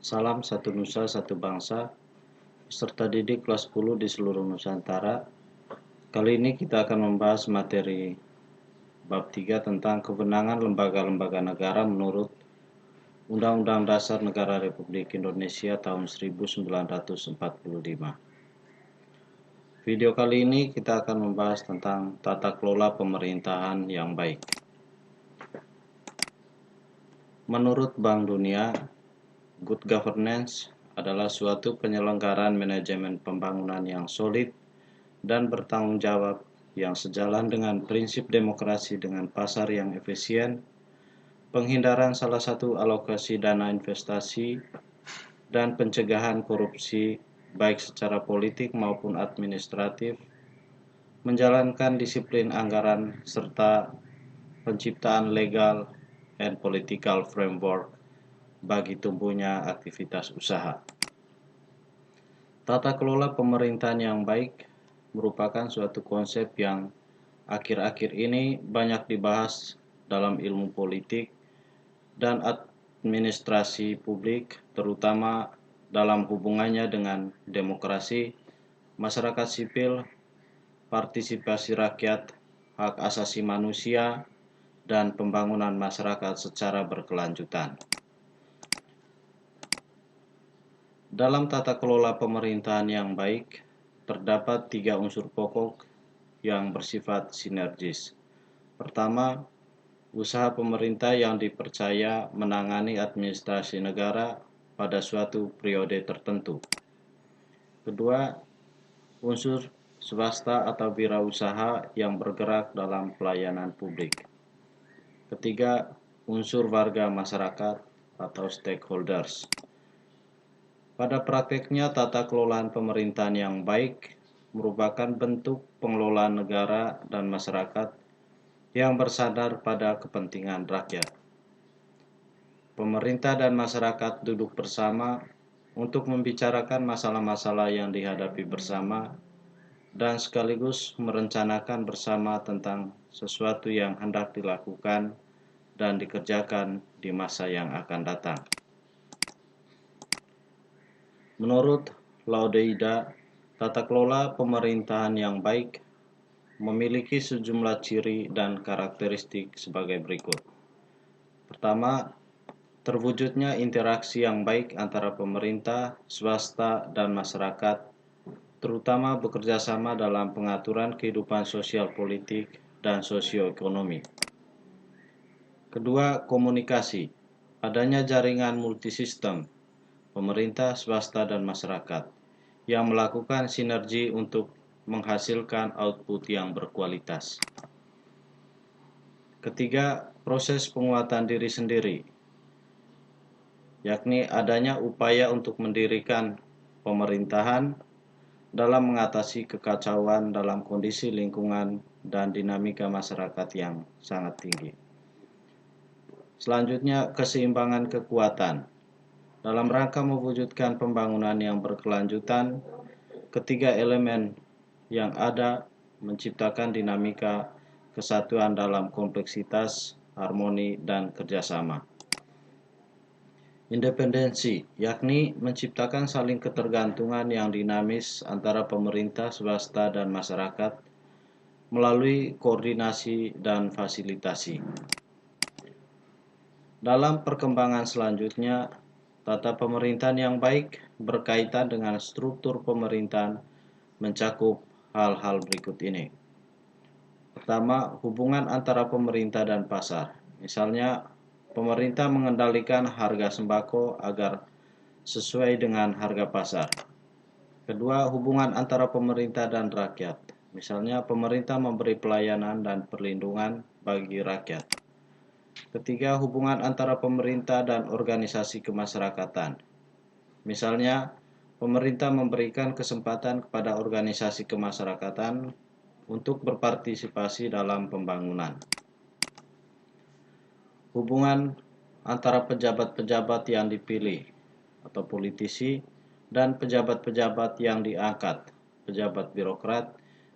Salam satu nusa, satu bangsa, peserta didik kelas 10 di seluruh Nusantara. Kali ini kita akan membahas materi bab 3 tentang kewenangan lembaga-lembaga negara menurut Undang-Undang Dasar Negara Republik Indonesia tahun 1945. Video kali ini kita akan membahas tentang tata kelola pemerintahan yang baik. Menurut Bank Dunia, good governance adalah suatu penyelenggaraan manajemen pembangunan yang solid dan bertanggung jawab yang sejalan dengan prinsip demokrasi dengan pasar yang efisien, penghindaran salah satu alokasi dana investasi, dan pencegahan korupsi baik secara politik maupun administratif, menjalankan disiplin anggaran, serta penciptaan legal and political framework bagi tumbuhnya aktivitas usaha. Tata kelola pemerintahan yang baik merupakan suatu konsep yang akhir-akhir ini banyak dibahas dalam ilmu politik dan administrasi publik, terutama dalam hubungannya dengan demokrasi, masyarakat sipil, partisipasi rakyat, hak asasi manusia, dan pembangunan masyarakat secara berkelanjutan. Dalam tata kelola pemerintahan yang baik, terdapat 3 unsur pokok yang bersifat sinergis. Pertama, usaha pemerintah yang dipercaya menangani administrasi negara pada suatu periode tertentu. Kedua, unsur swasta atau wirausaha yang bergerak dalam pelayanan publik. Ketiga, unsur warga masyarakat atau stakeholders. Pada prakteknya, tata kelolaan pemerintahan yang baik merupakan bentuk pengelolaan negara dan masyarakat yang bersandar pada kepentingan rakyat. Pemerintah dan masyarakat duduk bersama untuk membicarakan masalah-masalah yang dihadapi bersama dan sekaligus merencanakan bersama tentang sesuatu yang hendak dilakukan dan dikerjakan di masa yang akan datang. Menurut Laudeida, tata kelola pemerintahan yang baik memiliki sejumlah ciri dan karakteristik sebagai berikut. Pertama, terwujudnya interaksi yang baik antara pemerintah, swasta, dan masyarakat, terutama bekerja sama dalam pengaturan kehidupan sosial politik dan sosioekonomi. Kedua, komunikasi. Adanya jaringan multisistem, pemerintah, swasta, dan masyarakat, yang melakukan sinergi untuk menghasilkan output yang berkualitas. Ketiga, proses penguatan diri sendiri, yakni adanya upaya untuk mendirikan pemerintahan dalam mengatasi kekacauan dalam kondisi lingkungan dan dinamika masyarakat yang sangat tinggi. Selanjutnya, keseimbangan kekuatan. Dalam rangka mewujudkan pembangunan yang berkelanjutan, ketiga elemen yang ada menciptakan dinamika kesatuan dalam kompleksitas, harmoni, dan kerjasama. Independensi, yakni menciptakan saling ketergantungan yang dinamis antara pemerintah, swasta, dan masyarakat melalui koordinasi dan fasilitasi. Dalam perkembangan selanjutnya, tata pemerintahan yang baik berkaitan dengan struktur pemerintahan mencakup hal-hal berikut ini. Pertama, hubungan antara pemerintah dan pasar. Misalnya, pemerintah mengendalikan harga sembako agar sesuai dengan harga pasar. Kedua, hubungan antara pemerintah dan rakyat. Misalnya, pemerintah memberi pelayanan dan perlindungan bagi rakyat. Ketiga, hubungan antara pemerintah dan organisasi kemasyarakatan. Misalnya, pemerintah memberikan kesempatan kepada organisasi kemasyarakatan untuk berpartisipasi dalam pembangunan. Hubungan antara pejabat-pejabat yang dipilih atau politisi dan pejabat-pejabat yang diangkat, pejabat birokrat,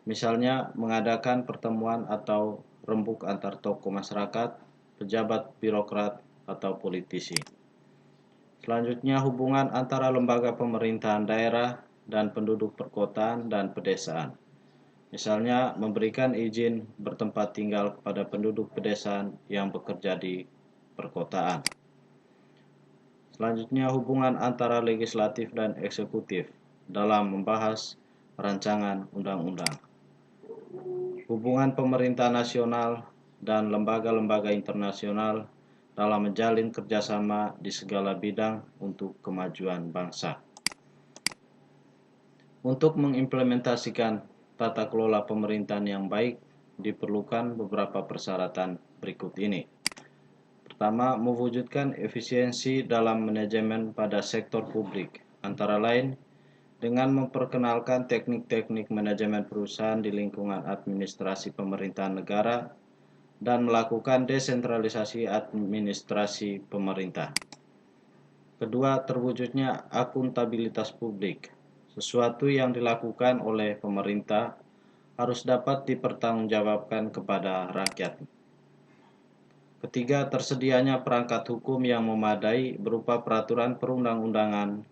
misalnya mengadakan pertemuan atau rembuk antar tokoh masyarakat, pejabat birokrat, atau politisi. Selanjutnya, hubungan antara lembaga pemerintahan daerah dan penduduk perkotaan dan pedesaan. Misalnya, memberikan izin bertempat tinggal kepada penduduk pedesaan yang bekerja di perkotaan. Selanjutnya, hubungan antara legislatif dan eksekutif dalam membahas rancangan undang-undang. Hubungan pemerintah nasional dan lembaga-lembaga internasional dalam menjalin kerjasama di segala bidang untuk kemajuan bangsa. Untuk mengimplementasikan tata kelola pemerintahan yang baik, diperlukan beberapa persyaratan berikut ini. Pertama, mewujudkan efisiensi dalam manajemen pada sektor publik, antara lain dengan memperkenalkan teknik-teknik manajemen perusahaan di lingkungan administrasi pemerintahan negara dan melakukan desentralisasi administrasi pemerintah. Kedua, terwujudnya akuntabilitas publik. Sesuatu yang dilakukan oleh pemerintah harus dapat dipertanggungjawabkan kepada rakyat. Ketiga, tersedianya perangkat hukum yang memadai berupa peraturan perundang-undangan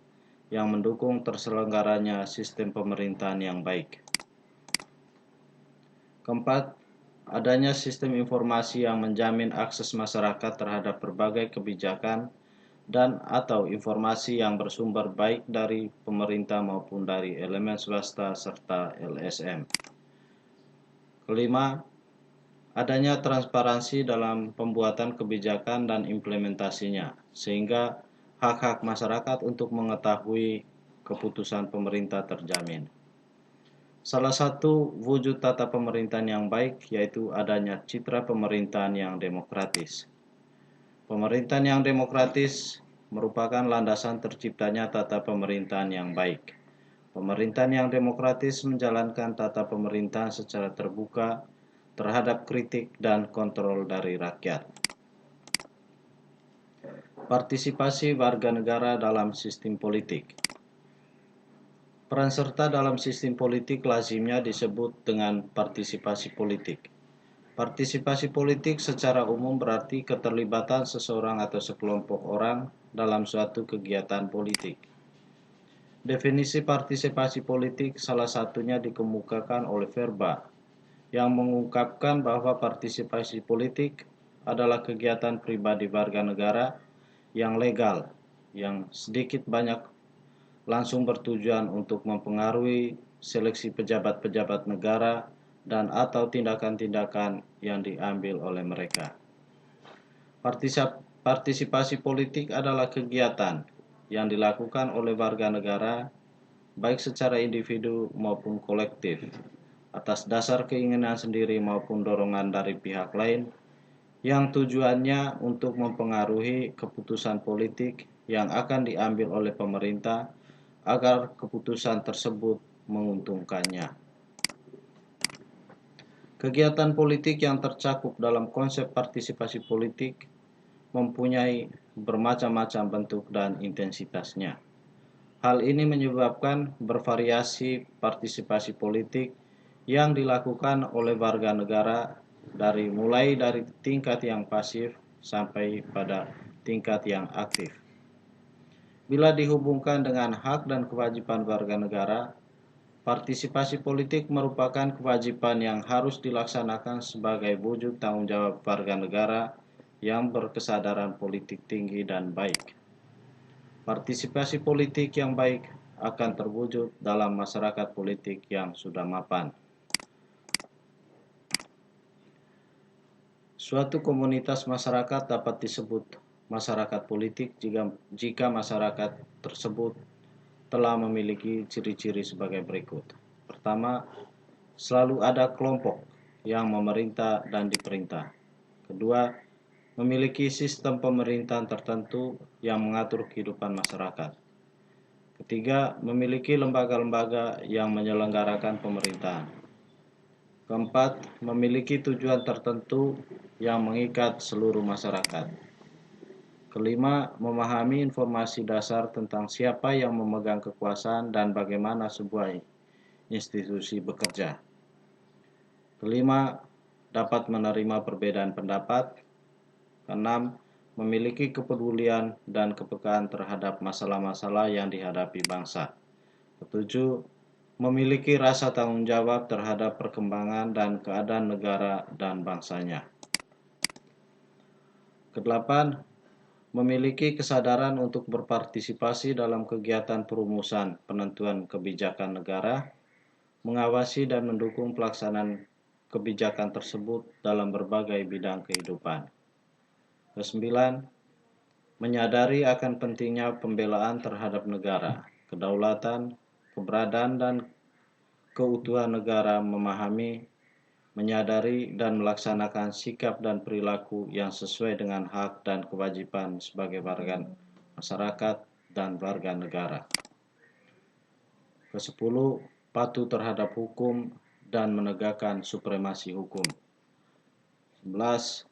yang mendukung terselenggaranya sistem pemerintahan yang baik. Keempat, adanya sistem informasi yang menjamin akses masyarakat terhadap berbagai kebijakan dan atau informasi yang bersumber baik dari pemerintah maupun dari elemen swasta serta LSM. Kelima, adanya transparansi dalam pembuatan kebijakan dan implementasinya, sehingga hak-hak masyarakat untuk mengetahui keputusan pemerintah terjamin. Salah satu wujud tata pemerintahan yang baik yaitu adanya citra pemerintahan yang demokratis. Pemerintahan yang demokratis merupakan landasan terciptanya tata pemerintahan yang baik. Pemerintahan yang demokratis menjalankan tata pemerintahan secara terbuka terhadap kritik dan kontrol dari rakyat. Partisipasi warga negara dalam sistem politik. Peran serta dalam sistem politik lazimnya disebut dengan partisipasi politik. Partisipasi politik secara umum berarti keterlibatan seseorang atau sekelompok orang dalam suatu kegiatan politik. Definisi partisipasi politik salah satunya dikemukakan oleh Verba, yang mengungkapkan bahwa partisipasi politik adalah kegiatan pribadi warga negara yang legal, yang sedikit banyak langsung bertujuan untuk mempengaruhi seleksi pejabat-pejabat negara dan atau tindakan-tindakan yang diambil oleh mereka. Partisipasi politik adalah kegiatan yang dilakukan oleh warga negara, baik secara individu maupun kolektif, atas dasar keinginan sendiri maupun dorongan dari pihak lain, yang tujuannya untuk mempengaruhi keputusan politik yang akan diambil oleh pemerintah agar keputusan tersebut menguntungkannya. Kegiatan politik yang tercakup dalam konsep partisipasi politik mempunyai bermacam-macam bentuk dan intensitasnya. Hal ini menyebabkan bervariasi partisipasi politik yang dilakukan oleh warga negara mulai dari tingkat yang pasif sampai pada tingkat yang aktif. Bila dihubungkan dengan hak dan kewajiban warga negara, partisipasi politik merupakan kewajiban yang harus dilaksanakan sebagai wujud tanggung jawab warga negara yang berkesadaran politik tinggi dan baik. Partisipasi politik yang baik akan terwujud dalam masyarakat politik yang sudah mapan. Suatu komunitas masyarakat dapat disebut masyarakat politik jika masyarakat tersebut telah memiliki ciri-ciri sebagai berikut. Pertama, selalu ada kelompok yang memerintah dan diperintah. Kedua, memiliki sistem pemerintahan tertentu yang mengatur kehidupan masyarakat. Ketiga, memiliki lembaga-lembaga yang menyelenggarakan pemerintahan. Keempat, memiliki tujuan tertentu yang mengikat seluruh masyarakat. Kelima, memahami informasi dasar tentang siapa yang memegang kekuasaan dan bagaimana sebuah institusi bekerja. Kelima, dapat menerima perbedaan pendapat. Keenam, memiliki kepedulian dan kepekaan terhadap masalah-masalah yang dihadapi bangsa. Ketujuh, memiliki rasa tanggung jawab terhadap perkembangan dan keadaan negara dan bangsanya. Kedelapan, memiliki kesadaran untuk berpartisipasi dalam kegiatan perumusan penentuan kebijakan negara, mengawasi dan mendukung pelaksanaan kebijakan tersebut dalam berbagai bidang kehidupan. Kesembilan, menyadari akan pentingnya pembelaan terhadap negara, kedaulatan, keberadaan dan keutuhan negara, memahami, menyadari dan melaksanakan sikap dan perilaku yang sesuai dengan hak dan kewajiban sebagai warga masyarakat dan warga negara. Kesepuluh, patuh terhadap hukum dan menegakkan supremasi hukum. 11.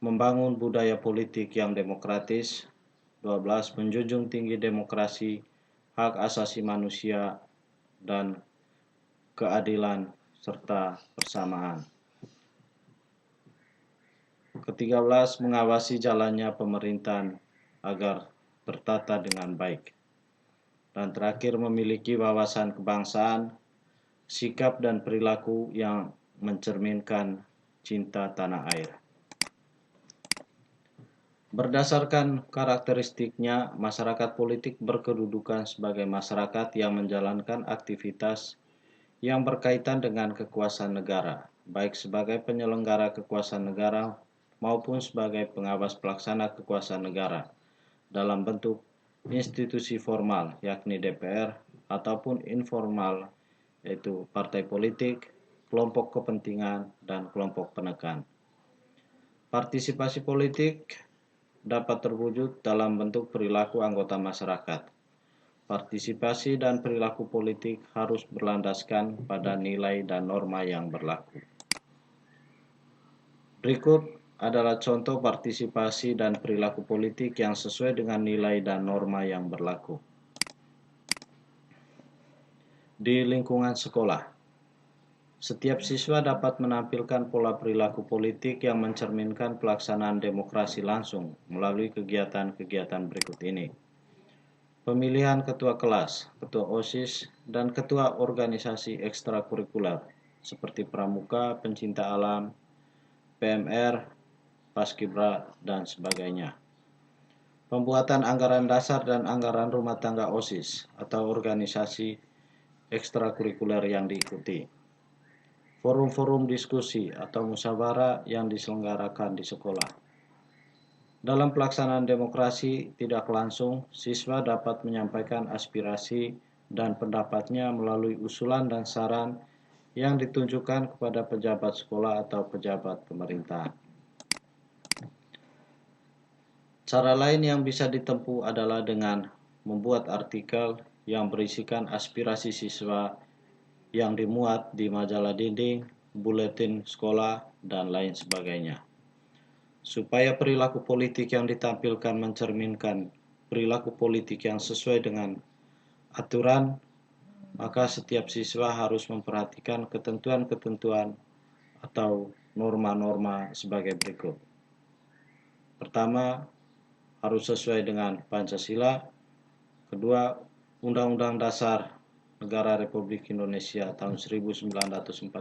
Membangun budaya politik yang demokratis. 12. Menjunjung tinggi demokrasi, hak asasi manusia, dan keadilan serta persamaan. Ke-13, mengawasi jalannya pemerintahan agar tertata dengan baik. Dan terakhir, memiliki wawasan kebangsaan, sikap dan perilaku yang mencerminkan cinta tanah air. Berdasarkan karakteristiknya, masyarakat politik berkedudukan sebagai masyarakat yang menjalankan aktivitas yang berkaitan dengan kekuasaan negara, baik sebagai penyelenggara kekuasaan negara maupun sebagai pengawas pelaksana kekuasaan negara, dalam bentuk institusi formal, yakni DPR, ataupun informal, yaitu partai politik, kelompok kepentingan, dan kelompok penekan. Partisipasi politik dapat terwujud dalam bentuk perilaku anggota masyarakat. Partisipasi dan perilaku politik harus berlandaskan pada nilai dan norma yang berlaku. Berikut adalah contoh partisipasi dan perilaku politik yang sesuai dengan nilai dan norma yang berlaku. Di lingkungan sekolah, setiap siswa dapat menampilkan pola perilaku politik yang mencerminkan pelaksanaan demokrasi langsung melalui kegiatan-kegiatan berikut ini. Pemilihan ketua kelas, ketua OSIS, dan ketua organisasi ekstrakurikuler seperti pramuka, pencinta alam, PMR, Paskibra, dan sebagainya. Pembuatan anggaran dasar dan anggaran rumah tangga OSIS atau organisasi ekstrakurikuler yang diikuti. Forum-forum diskusi atau musyawarah yang diselenggarakan di sekolah. Dalam pelaksanaan demokrasi tidak langsung, siswa dapat menyampaikan aspirasi dan pendapatnya melalui usulan dan saran yang ditunjukkan kepada pejabat sekolah atau pejabat pemerintahan. Cara lain yang bisa ditempuh adalah dengan membuat artikel yang berisikan aspirasi siswa yang dimuat di majalah dinding, buletin sekolah, dan lain sebagainya. Supaya perilaku politik yang ditampilkan mencerminkan perilaku politik yang sesuai dengan aturan, maka setiap siswa harus memperhatikan ketentuan-ketentuan atau norma-norma sebagai berikut. Pertama, harus sesuai dengan Pancasila. Kedua, Undang-Undang Dasar Negara Republik Indonesia tahun 1945,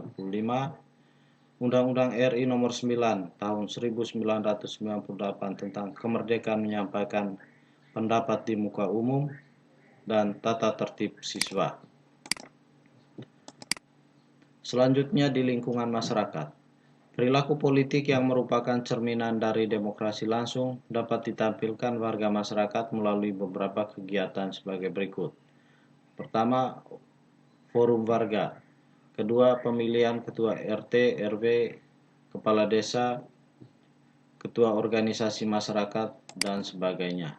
Undang-Undang RI Nomor 9 tahun 1998 tentang kemerdekaan menyampaikan pendapat di muka umum, dan tata tertib siswa. Selanjutnya di lingkungan masyarakat. Perilaku politik yang merupakan cerminan dari demokrasi langsung dapat ditampilkan warga masyarakat melalui beberapa kegiatan sebagai berikut. Pertama, forum warga. Kedua, pemilihan ketua RT, RW, kepala desa, ketua organisasi masyarakat, dan sebagainya.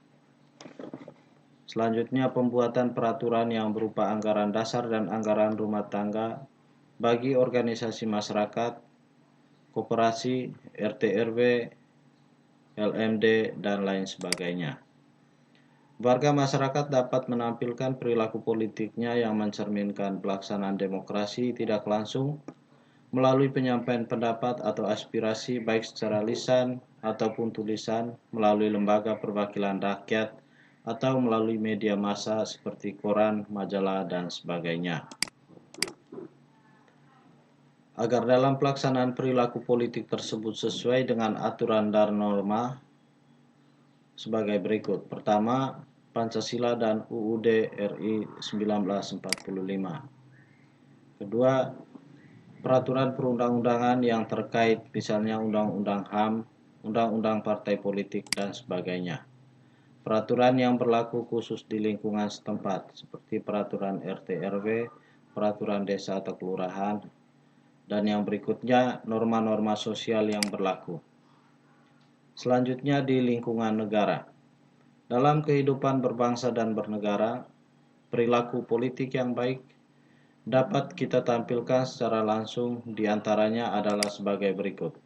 Selanjutnya, pembuatan peraturan yang berupa anggaran dasar dan anggaran rumah tangga bagi organisasi masyarakat, koperasi, RT, RW, LMD, dan lain sebagainya. Warga masyarakat dapat menampilkan perilaku politiknya yang mencerminkan pelaksanaan demokrasi tidak langsung melalui penyampaian pendapat atau aspirasi baik secara lisan ataupun tulisan, melalui lembaga perwakilan rakyat, atau melalui media massa seperti koran, majalah, dan sebagainya. Agar dalam pelaksanaan perilaku politik tersebut sesuai dengan aturan dan norma sebagai berikut. Pertama, Pancasila dan UUD RI 1945. Kedua, peraturan perundang-undangan yang terkait, misalnya Undang-Undang HAM, Undang-Undang Partai Politik, dan sebagainya. Peraturan yang berlaku khusus di lingkungan setempat, seperti peraturan RT RW, peraturan desa atau kelurahan, dan yang berikutnya norma-norma sosial yang berlaku. Selanjutnya di lingkungan negara. Dalam kehidupan berbangsa dan bernegara, perilaku politik yang baik dapat kita tampilkan secara langsung, diantaranya adalah sebagai berikut.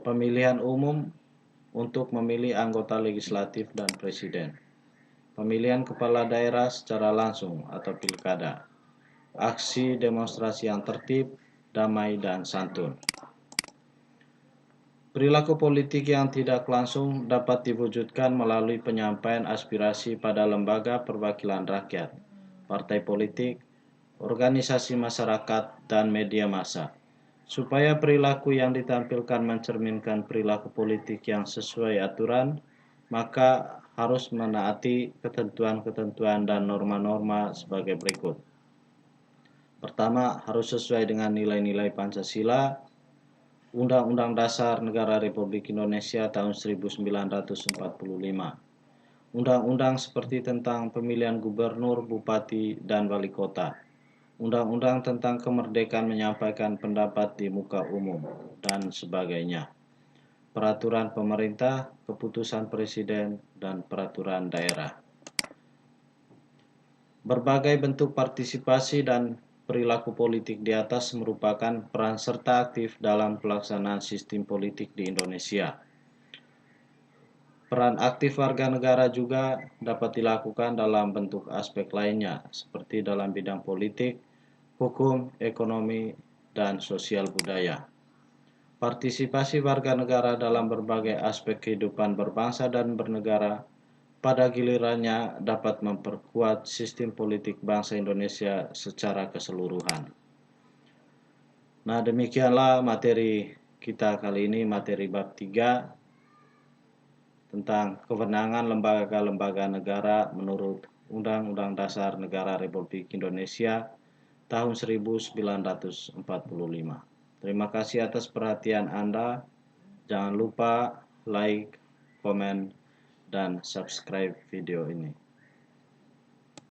Pemilihan umum untuk memilih anggota legislatif dan presiden. Pemilihan kepala daerah secara langsung atau pilkada. Aksi demonstrasi yang tertib, damai, dan santun. Perilaku politik yang tidak langsung dapat diwujudkan melalui penyampaian aspirasi pada lembaga perwakilan rakyat, partai politik, organisasi masyarakat, dan media massa. Supaya perilaku yang ditampilkan mencerminkan perilaku politik yang sesuai aturan, maka harus menaati ketentuan-ketentuan dan norma-norma sebagai berikut. Pertama, harus sesuai dengan nilai-nilai Pancasila, Undang-Undang Dasar Negara Republik Indonesia tahun 1945. Undang-undang seperti tentang pemilihan gubernur, bupati, dan wali kota. Undang-undang tentang kemerdekaan menyampaikan pendapat di muka umum, dan sebagainya. Peraturan pemerintah, keputusan presiden, dan peraturan daerah. Berbagai bentuk partisipasi dan perilaku politik di atas merupakan peran serta aktif dalam pelaksanaan sistem politik di Indonesia. Peran aktif warga negara juga dapat dilakukan dalam bentuk aspek lainnya, seperti dalam bidang politik, hukum, ekonomi, dan sosial budaya. Partisipasi warga negara dalam berbagai aspek kehidupan berbangsa dan bernegara pada gilirannya dapat memperkuat sistem politik bangsa Indonesia secara keseluruhan. Nah, demikianlah materi kita kali ini, materi bab 3 tentang kewenangan lembaga-lembaga negara menurut Undang-Undang Dasar Negara Republik Indonesia tahun 1945. Terima kasih atas perhatian Anda. Jangan lupa like, komen, dan subscribe video ini.